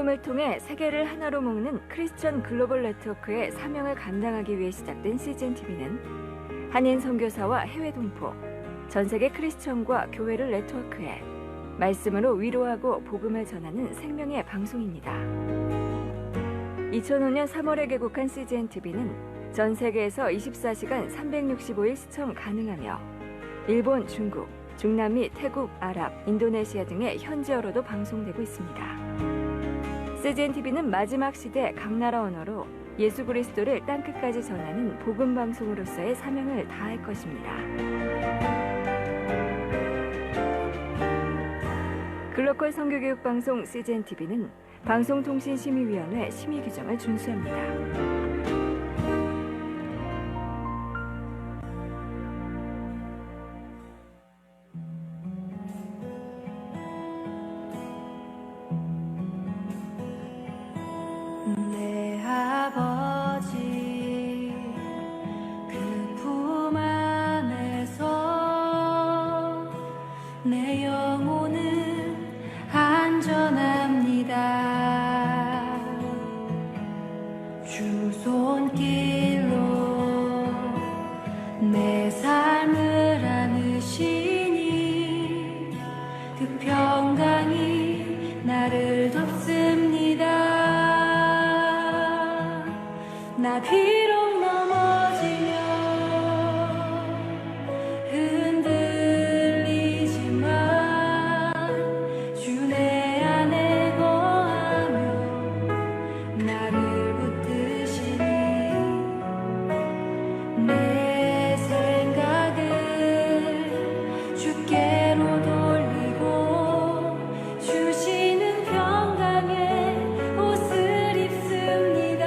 복음을 통해 세계를 하나로 묶는 크리스천 글로벌 네트워크의 사명을 감당하기 위해 시작된 CGNTV는 한인 선교사와 해외 동포, 전 세계 크리스천과 교회를 네트워크해 말씀으로 위로하고 복음을 전하는 생명의 방송입니다. 2005년 3월에 개국한 CGNTV는 전 세계에서 24시간 365일 시청 가능하며 일본, 중국, 중남미, 태국, 아랍, 인도네시아 등의 현지어로도 방송되고 있습니다. CGNTV는 마지막 시대 각 나라 언어로 예수 그리스도를 땅끝까지 전하는 복음 방송으로서의 사명을 다할 것입니다. 글로컬 선교교육 방송 CGNTV는 방송통신심의위원회 심의 규정을 준수합니다. 내 아버지 그 품 안에서 내 영혼은 안전합니다. 주 손길로 내 삶을 안으시니 그 평강이 나를 덮습니다. 나 비록 넘어지며 흔들리지만 주 내 안에 거하며 나를 붙드시니 내 생각을 주께로 돌리고 주시는 평강의 옷을 입습니다.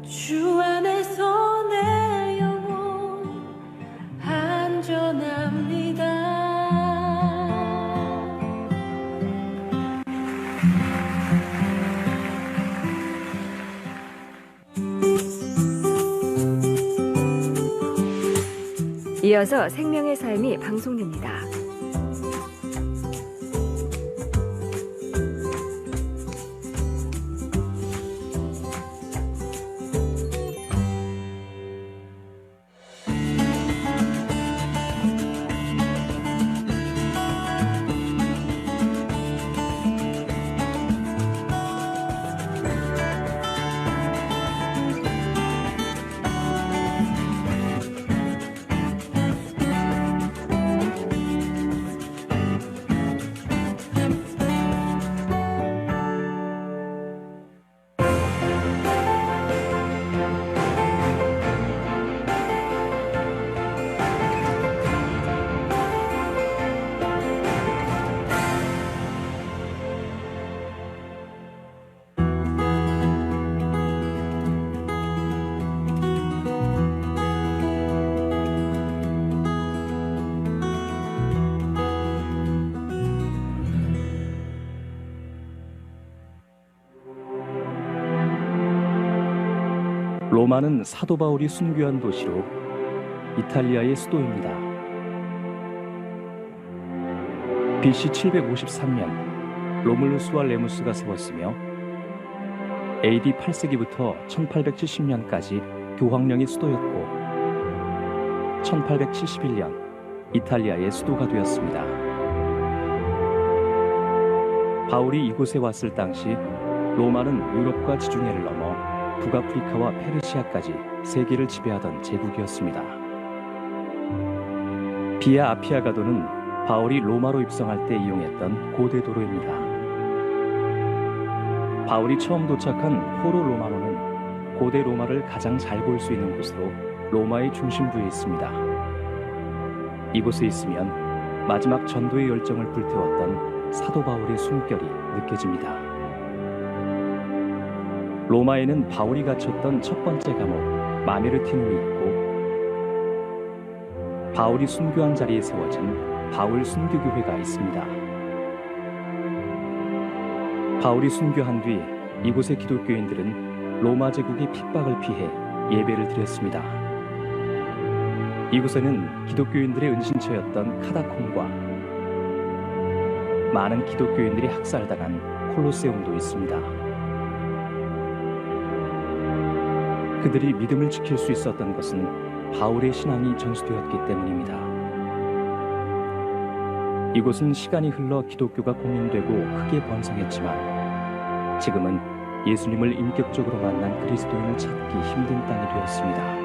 주 안에서 내 영혼 안전합니다. 이어서 생명의 삶이 방송됩니다. 로마는 사도 바울이 순교한 도시로 이탈리아의 수도입니다. BC 753년 로물루스와 레무스가 세웠으며 AD 8세기부터 1870년까지 교황령의 수도였고 1871년 이탈리아의 수도가 되었습니다. 바울이 이곳에 왔을 당시 로마는 유럽과 지중해를 넘어 북아프리카와 페르시아까지 세계를 지배하던 제국이었습니다. 비아 아피아가도는 바울이 로마로 입성할 때 이용했던 고대 도로입니다. 바울이 처음 도착한 포로 로마노는 고대 로마를 가장 잘 볼 수 있는 곳으로 로마의 중심부에 있습니다. 이곳에 있으면 마지막 전도의 열정을 불태웠던 사도 바울의 숨결이 느껴집니다. 로마에는 바울이 갇혔던 첫 번째 감옥 마메르티눔이 있고 바울이 순교한 자리에 세워진 바울 순교교회가 있습니다. 바울이 순교한 뒤 이곳의 기독교인들은 로마 제국의 핍박을 피해 예배를 드렸습니다. 이곳에는 기독교인들의 은신처였던 카다콤과 많은 기독교인들이 학살당한 콜로세움도 있습니다. 그들이 믿음을 지킬 수 있었던 것은 바울의 신앙이 전수되었기 때문입니다. 이곳은 시간이 흘러 기독교가 공인되고 크게 번성했지만 지금은 예수님을 인격적으로 만난 그리스도인을 찾기 힘든 땅이 되었습니다.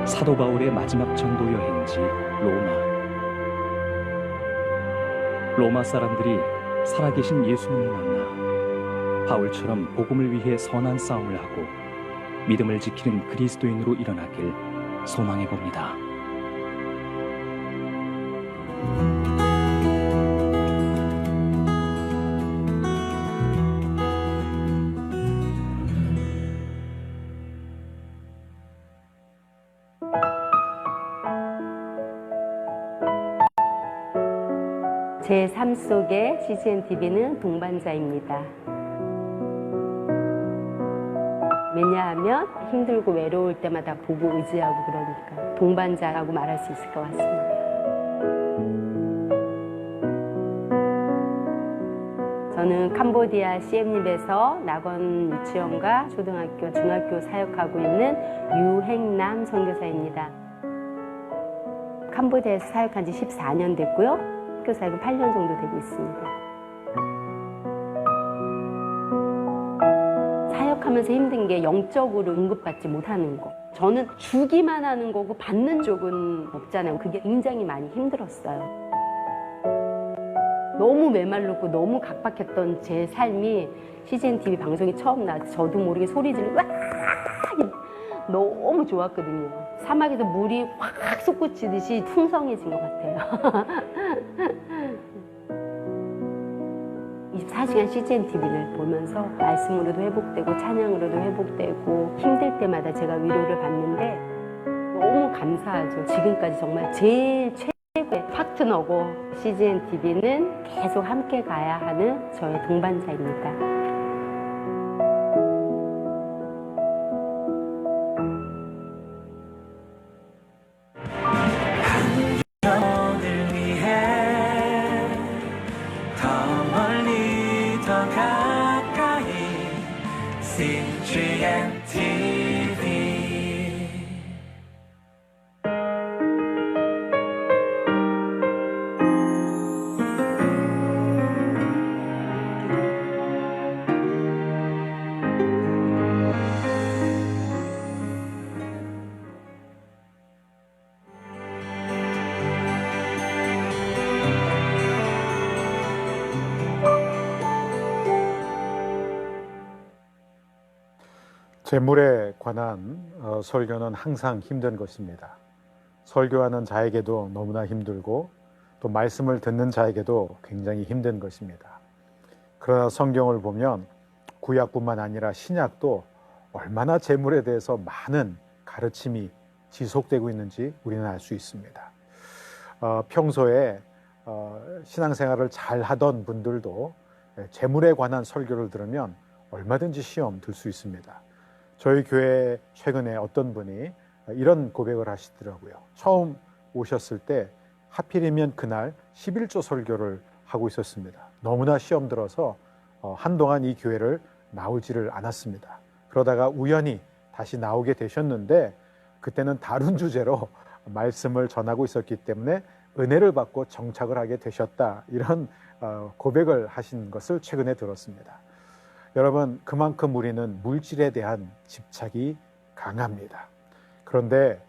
사도 바울의 마지막 전도 여행지 로마 사람들이 살아계신 예수님을 만나 바울처럼 복음을 위해 선한 싸움을 하고 믿음을 지키는 그리스도인으로 일어나길 소망해 봅니다. 제 삶 속의 CGNTV는 동반자입니다. 왜냐하면 힘들고 외로울 때마다 보고 의지하고 그러니까 동반자라고 말할 수 있을 것 같습니다. 저는 캄보디아 시엠립에서 낙원 유치원과 초등학교, 중학교 사역하고 있는 유행남 선교사입니다. 캄보디아에서 사역한 지 14년 됐고요. 학교 사역은 8년 정도 되고 있습니다. 사역하면서 힘든 게 영적으로 응급받지 못하는 거. 저는 주기만 하는 거고 받는 쪽은 없잖아요. 그게 굉장히 많이 힘들었어요. 너무 메말랐고 너무 각박했던 제 삶이 CGNTV 방송이 처음 나와서 저도 모르게 소리 지르고 너무 좋았거든요. 사막에서 물이 확 솟구치듯이 풍성해진 것 같아요. 24시간 CGNTV를 보면서 말씀으로도 회복되고 찬양으로도 회복되고 힘들 때마다 제가 위로를 받는데 너무 감사하죠. 지금까지 정말 제일 최고의 파트너고 CGNTV는 계속 함께 가야 하는 저의 동반자입니다. 재물에 관한 설교는 항상 힘든 것입니다. 설교하는 자에게도 너무나 힘들고 또 말씀을 듣는 자에게도 굉장히 힘든 것입니다. 그러나 성경을 보면 구약뿐만 아니라 신약도 얼마나 재물에 대해서 많은 가르침이 지속되고 있는지 우리는 알 수 있습니다. 평소에 신앙생활을 잘 하던 분들도 재물에 관한 설교를 들으면 얼마든지 시험 들 수 있습니다. 저희 교회에 최근에 어떤 분이 이런 고백을 하시더라고요. 처음 오셨을 때 하필이면 그날 11조 설교를 하고 있었습니다. 너무나 시험 들어서 한동안 이 교회를 나오지를 않았습니다. 그러다가 우연히 다시 나오게 되셨는데 그때는 다른 주제로 말씀을 전하고 있었기 때문에 은혜를 받고 정착을 하게 되셨다. 이런 고백을 하신 것을 최근에 들었습니다. 여러분, 그만큼 우리는 물질에 대한 집착이 강합니다. 그런데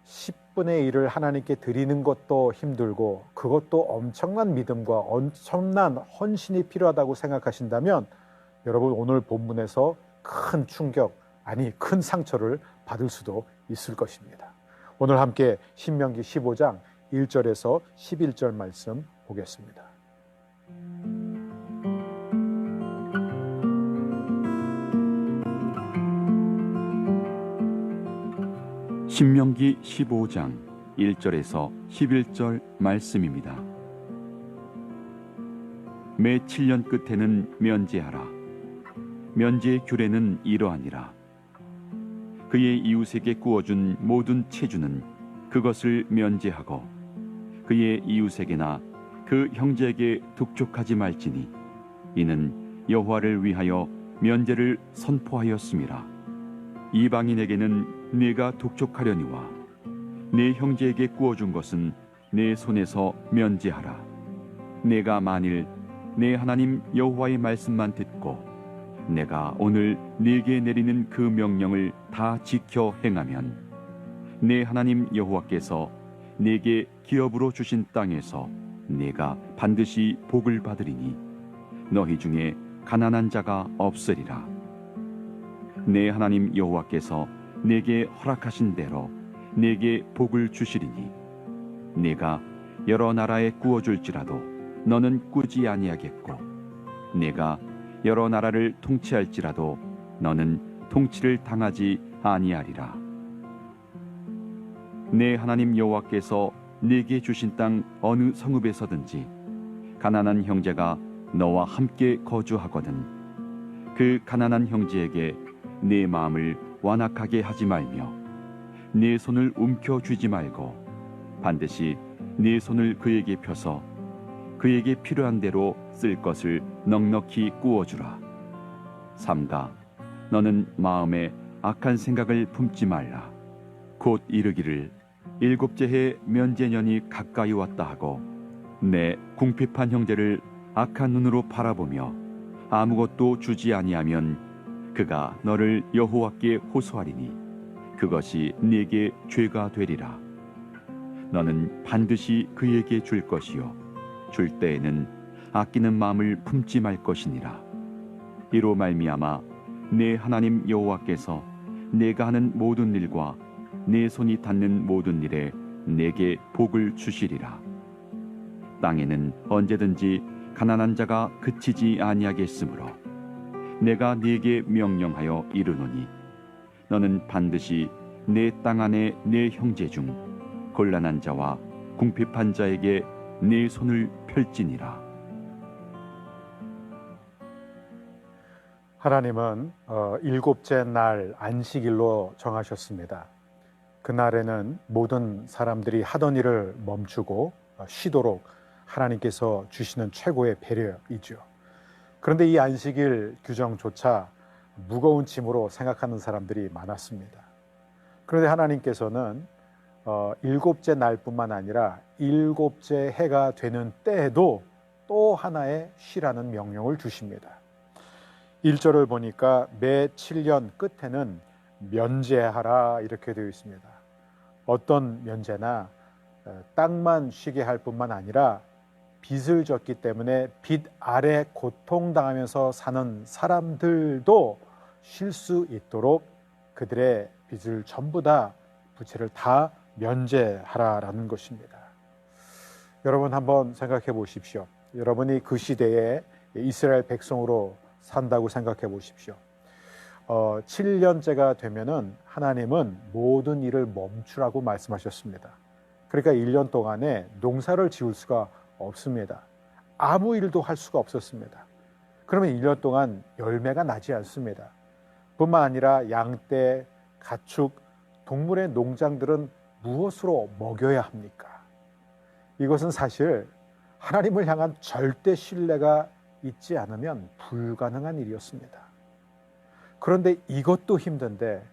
10분의 1을 하나님께 드리는 것도 힘들고 그것도 엄청난 믿음과 엄청난 헌신이 필요하다고 생각하신다면 여러분 오늘 본문에서 큰 충격, 아니 큰 상처를 받을 수도 있을 것입니다. 오늘 함께 신명기 15장 1절에서 11절 말씀 보겠습니다. 신명기 15장 1절에서 11절 말씀입니다. 매 7년 끝에는 면제하라. 면제의 규례는 이러하니라. 그의 이웃에게 구워준 모든 체주는 그것을 면제하고 그의 이웃에게나 그 형제에게 독촉하지 말지니 이는 여호와를 위하여 면제를 선포하였음이라. 이방인에게는 네가 독촉하려니와 네 형제에게 구워준 것은 내 손에서 면제하라. 내가 만일 내 하나님 여호와의 말씀만 듣고 내가 오늘 네게 내리는 그 명령을 다 지켜 행하면 내 하나님 여호와께서 네게 기업으로 주신 땅에서 네가 반드시 복을 받으리니 너희 중에 가난한 자가 없으리라. 내 하나님 여호와께서 내게 허락하신 대로 내게 복을 주시리니 내가 여러 나라에 구워줄지라도 너는 꾸지 아니하겠고 내가 여러 나라를 통치할지라도 너는 통치를 당하지 아니하리라. 내 하나님 여호와께서 네게 주신 땅 어느 성읍에서든지 가난한 형제가 너와 함께 거주하거든 그 가난한 형제에게 내 마음을 완악하게 하지 말며 네 손을 움켜쥐지 말고 반드시 네 손을 그에게 펴서 그에게 필요한 대로 쓸 것을 넉넉히 구워주라. 삼가 너는 마음에 악한 생각을 품지 말라. 곧 이르기를 일곱째 해 면제년이 가까이 왔다 하고 내 궁핍한 형제를 악한 눈으로 바라보며 아무것도 주지 아니하면 그가 너를 여호와께 호소하리니 그것이 네게 죄가 되리라. 너는 반드시 그에게 줄 것이요 줄 때에는 아끼는 마음을 품지 말 것이니라. 이로 말미암아 내 하나님 여호와께서 내가 하는 모든 일과 내 손이 닿는 모든 일에 내게 복을 주시리라. 땅에는 언제든지 가난한 자가 그치지 아니하겠으므로 내가 네게 명령하여 이르노니 너는 반드시 내 땅 안에 내 형제 중 곤란한 자와 궁핍한 자에게 내 손을 펼지니라. 하나님은 일곱째 날 안식일로 정하셨습니다. 그날에는 모든 사람들이 하던 일을 멈추고 쉬도록 하나님께서 주시는 최고의 배려이죠. 그런데 이 안식일 규정조차 무거운 짐으로 생각하는 사람들이 많았습니다. 그런데 하나님께서는 일곱째 날뿐만 아니라 일곱째 해가 되는 때에도 또 하나의 쉬라는 명령을 주십니다. 1절을 보니까 매 7년 끝에는 면제하라 이렇게 되어 있습니다. 어떤 면제나 땅만 쉬게 할 뿐만 아니라 빚을 졌기 때문에 빚 아래 고통당하면서 사는 사람들도 쉴 수 있도록 그들의 빚을 전부 다 부채를 다 면제하라라는 것입니다. 여러분 한번 생각해 보십시오. 여러분이 그 시대에 이스라엘 백성으로 산다고 생각해 보십시오. 7년째가 되면은 하나님은 모든 일을 멈추라고 말씀하셨습니다. 그러니까 1년 동안에 농사를 지을 수가 없습니다. 아무 일도 할 수가 없었습니다. 그러면 1년 동안 열매가 나지 않습니다. 뿐만 아니라 양떼, 가축, 동물의 농장들은 무엇으로 먹여야 합니까? 이것은 사실 하나님을 향한 절대 신뢰가 있지 않으면 불가능한 일이었습니다. 그런데 이것도 힘든데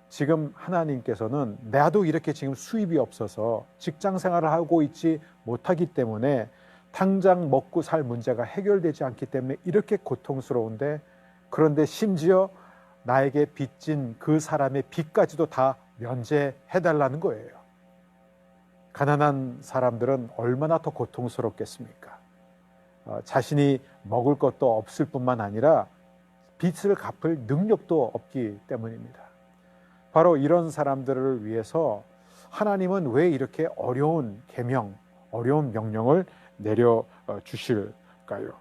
지금 하나님께서는 나도 이렇게 지금 수입이 없어서 직장 생활을 하고 있지 못하기 때문에 당장 먹고 살 문제가 해결되지 않기 때문에 이렇게 고통스러운데, 그런데 심지어 나에게 빚진 그 사람의 빚까지도 다 면제해달라는 거예요. 가난한 사람들은 얼마나 더 고통스럽겠습니까? 자신이 먹을 것도 없을 뿐만 아니라 빚을 갚을 능력도 없기 때문입니다. 바로 이런 사람들을 위해서 하나님은 왜 이렇게 어려운 계명, 어려운 명령을 내려주실까요?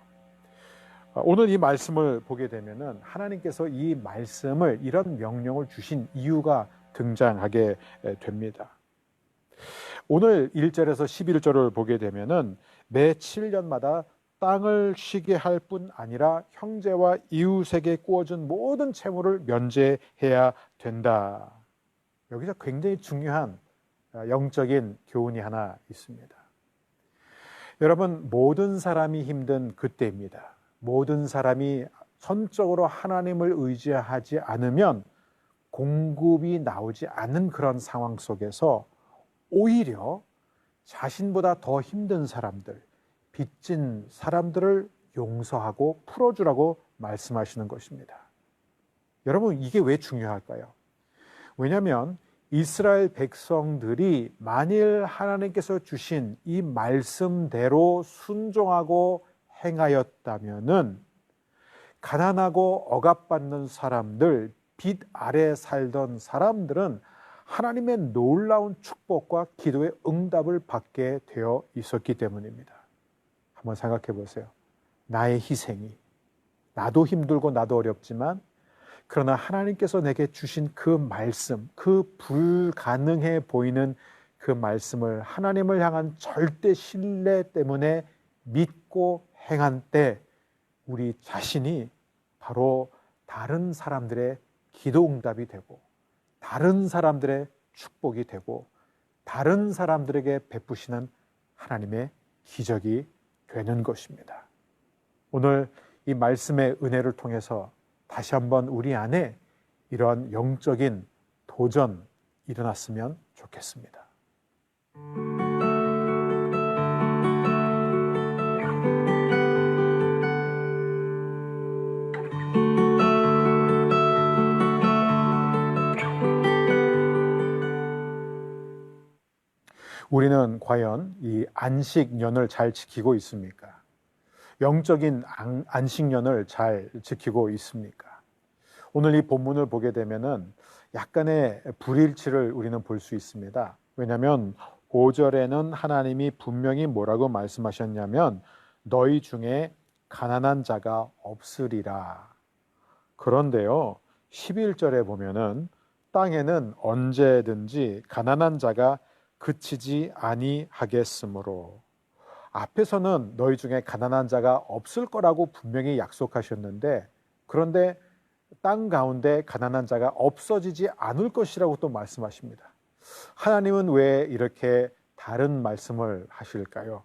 오늘 이 말씀을 보게 되면은 하나님께서 이 말씀을, 이런 명령을 주신 이유가 등장하게 됩니다. 오늘 1절에서 11절을 보게 되면은 매 7년마다 땅을 쉬게 할 뿐 아니라 형제와 이웃에게 구워준 모든 채무를 면제해야 된다. 여기서 굉장히 중요한 영적인 교훈이 하나 있습니다. 여러분, 모든 사람이 힘든 그때입니다. 모든 사람이 전적으로 하나님을 의지하지 않으면 공급이 나오지 않는 그런 상황 속에서 오히려 자신보다 더 힘든 사람들, 빚진 사람들을 용서하고 풀어주라고 말씀하시는 것입니다. 여러분, 이게 왜 중요할까요? 왜냐하면 이스라엘 백성들이 만일 하나님께서 주신 이 말씀대로 순종하고 행하였다면은 가난하고 억압받는 사람들, 빚 아래 살던 사람들은 하나님의 놀라운 축복과 기도의 응답을 받게 되어 있었기 때문입니다. 한번 생각해 보세요. 나의 희생이, 나도 힘들고 나도 어렵지만 그러나 하나님께서 내게 주신 그 말씀, 그 불가능해 보이는 그 말씀을 하나님을 향한 절대 신뢰 때문에 믿고 행한 때 우리 자신이 바로 다른 사람들의 기도 응답이 되고, 다른 사람들의 축복이 되고, 다른 사람들에게 베푸시는 하나님의 기적이 되는 것입니다. 오늘 이 말씀의 은혜를 통해서 다시 한번 우리 안에 이러한 영적인 도전 일어났으면 좋겠습니다. 우리는 과연 이 안식년을 잘 지키고 있습니까? 영적인 안식년을 잘 지키고 있습니까? 오늘 이 본문을 보게 되면은 약간의 불일치를 우리는 볼 수 있습니다. 왜냐하면 5절에는 하나님이 분명히 뭐라고 말씀하셨냐면 너희 중에 가난한 자가 없으리라. 그런데요, 11절에 보면은 땅에는 언제든지 가난한 자가 그치지 아니하겠으므로, 앞에서는 너희 중에 가난한 자가 없을 거라고 분명히 약속하셨는데, 그런데 땅 가운데 가난한 자가 없어지지 않을 것이라고 또 말씀하십니다. 하나님은 왜 이렇게 다른 말씀을 하실까요?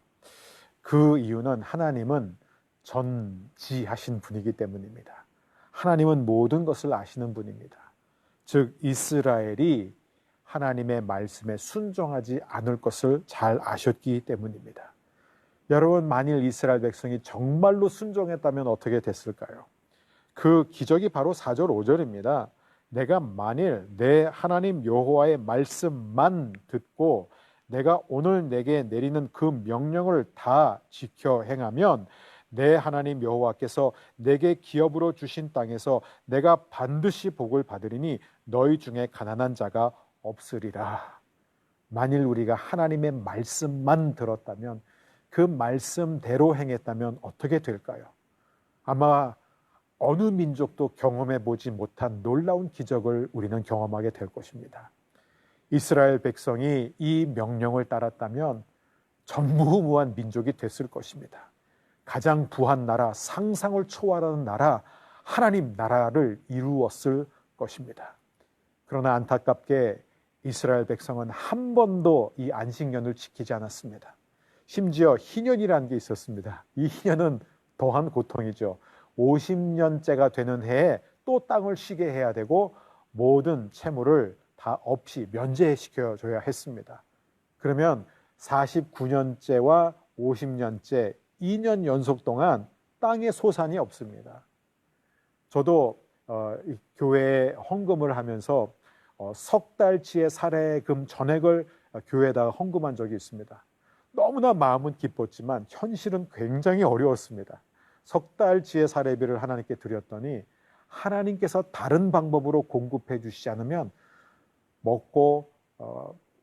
그 이유는 하나님은 전지하신 분이기 때문입니다. 하나님은 모든 것을 아시는 분입니다. 즉 이스라엘이 하나님의 말씀에 순종하지 않을 것을 잘 아셨기 때문입니다. 여러분, 만일 이스라엘 백성이 정말로 순종했다면 어떻게 됐을까요? 그 기적이 바로 4절 5절입니다. 내가 만일 내 하나님 여호와의 말씀만 듣고 내가 오늘 내게 내리는 그 명령을 다 지켜 행하면 내 하나님 여호와께서 내게 기업으로 주신 땅에서 내가 반드시 복을 받으리니 너희 중에 가난한 자가 없으리라. 만일 우리가 하나님의 말씀만 들었다면, 그 말씀대로 행했다면 어떻게 될까요? 아마 어느 민족도 경험해 보지 못한 놀라운 기적을 우리는 경험하게 될 것입니다. 이스라엘 백성이 이 명령을 따랐다면 전무후무한 민족이 됐을 것입니다. 가장 부한 나라, 상상을 초월하는 나라, 하나님 나라를 이루었을 것입니다. 그러나 안타깝게 이스라엘 백성은 한 번도 이 안식년을 지키지 않았습니다. 심지어 희년이라는 게 있었습니다. 이 희년은 더한 고통이죠. 50년째가 되는 해에 또 땅을 쉬게 해야 되고 모든 채무를 다 없이 면제시켜줘야 했습니다. 그러면 49년째와 50년째 2년 연속 동안 땅에 소산이 없습니다. 저도 이 교회에 헌금을 하면서 석 달치의 사례금 전액을 교회에다가 헌금한 적이 있습니다. 너무나 마음은 기뻤지만 현실은 굉장히 어려웠습니다. 석 달치의 사례비를 하나님께 드렸더니 하나님께서 다른 방법으로 공급해 주시지 않으면 먹고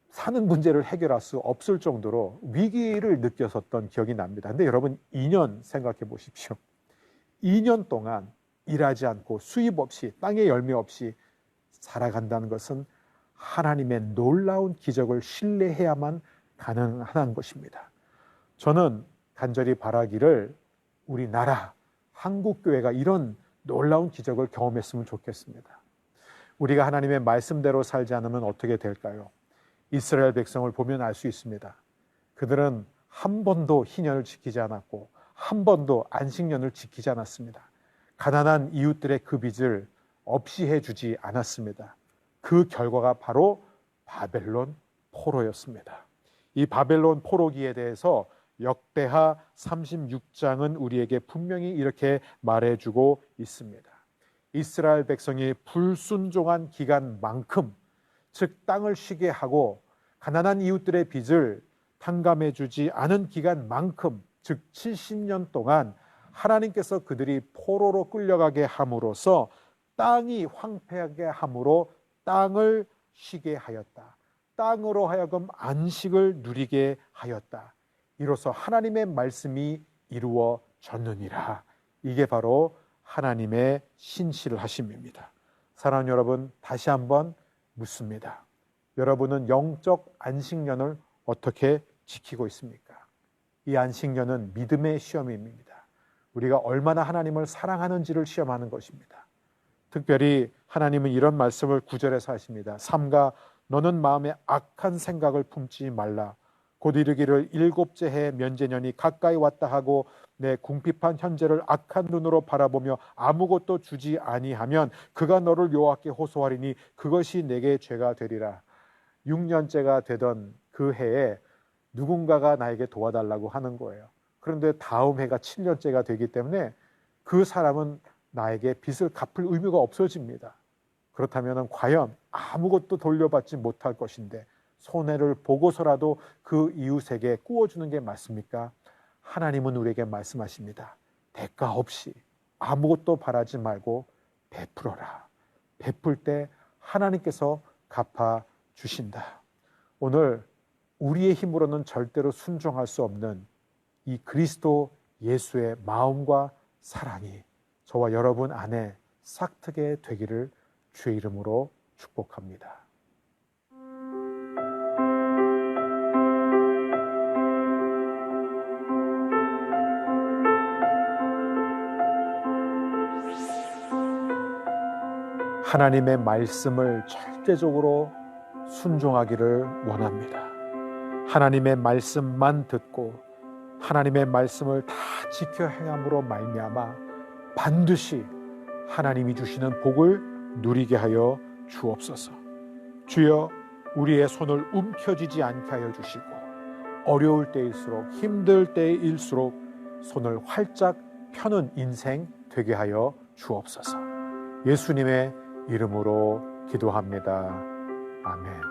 사는 문제를 해결할 수 없을 정도로 위기를 느꼈었던 기억이 납니다. 근데 여러분 2년 생각해 보십시오. 2년 동안 일하지 않고 수입 없이 땅에 열매 없이 살아간다는 것은 하나님의 놀라운 기적을 신뢰해야만 가능한 것입니다. 저는 간절히 바라기를 우리나라 한국교회가 이런 놀라운 기적을 경험했으면 좋겠습니다. 우리가 하나님의 말씀대로 살지 않으면 어떻게 될까요? 이스라엘 백성을 보면 알 수 있습니다. 그들은 한 번도 희년을 지키지 않았고 한 번도 안식년을 지키지 않았습니다. 가난한 이웃들의 그 빚을 없이 해주지 않았습니다. 그 결과가 바로 바벨론 포로였습니다. 이 바벨론 포로기에 대해서 역대하 36장은 우리에게 분명히 이렇게 말해주고 있습니다. 이스라엘 백성이 불순종한 기간만큼, 즉 땅을 쉬게 하고 가난한 이웃들의 빚을 탕감해주지 않은 기간만큼, 즉 70년 동안 하나님께서 그들이 포로로 끌려가게 함으로써 땅이 황폐하게 함으로 땅을 쉬게 하였다. 땅으로 하여금 안식을 누리게 하였다. 이로써 하나님의 말씀이 이루어졌느니라. 이게 바로 하나님의 신실하심입니다. 사랑하는 여러분, 다시 한번 묻습니다. 여러분은 영적 안식년을 어떻게 지키고 있습니까? 이 안식년은 믿음의 시험입니다. 우리가 얼마나 하나님을 사랑하는지를 시험하는 것입니다. 특별히 하나님은 이런 말씀을 9절에서 하십니다. 삼가 너는 마음에 악한 생각을 품지 말라. 곧 이르기를 일곱째 해 면제년이 가까이 왔다 하고 내 궁핍한 현재를 악한 눈으로 바라보며 아무것도 주지 아니하면 그가 너를 여호와께 호소하리니 그것이 내게 죄가 되리라. 6년째가 되던 그 해에 누군가가 나에게 도와달라고 하는 거예요. 그런데 다음 해가 7년째가 되기 때문에 그 사람은 나에게 빚을 갚을 의무가 없어집니다. 그렇다면 과연 아무것도 돌려받지 못할 것인데 손해를 보고서라도 그 이웃에게 구워주는 게 맞습니까? 하나님은 우리에게 말씀하십니다. 대가 없이 아무것도 바라지 말고 베풀어라. 베풀 때 하나님께서 갚아주신다. 오늘 우리의 힘으로는 절대로 순종할 수 없는 이 그리스도 예수의 마음과 사랑이 저와 여러분 안에 싹트게 되기를 주의 이름으로 축복합니다. 하나님의 말씀을 절대적으로 순종하기를 원합니다. 하나님의 말씀만 듣고 하나님의 말씀을 다 지켜 행함으로 말미암아 반드시 하나님이 주시는 복을 누리게 하여 주옵소서. 주여, 우리의 손을 움켜쥐지 않게 하여 주시고 어려울 때일수록 힘들 때일수록 손을 활짝 펴는 인생 되게 하여 주옵소서. 예수님의 이름으로 기도합니다. 아멘.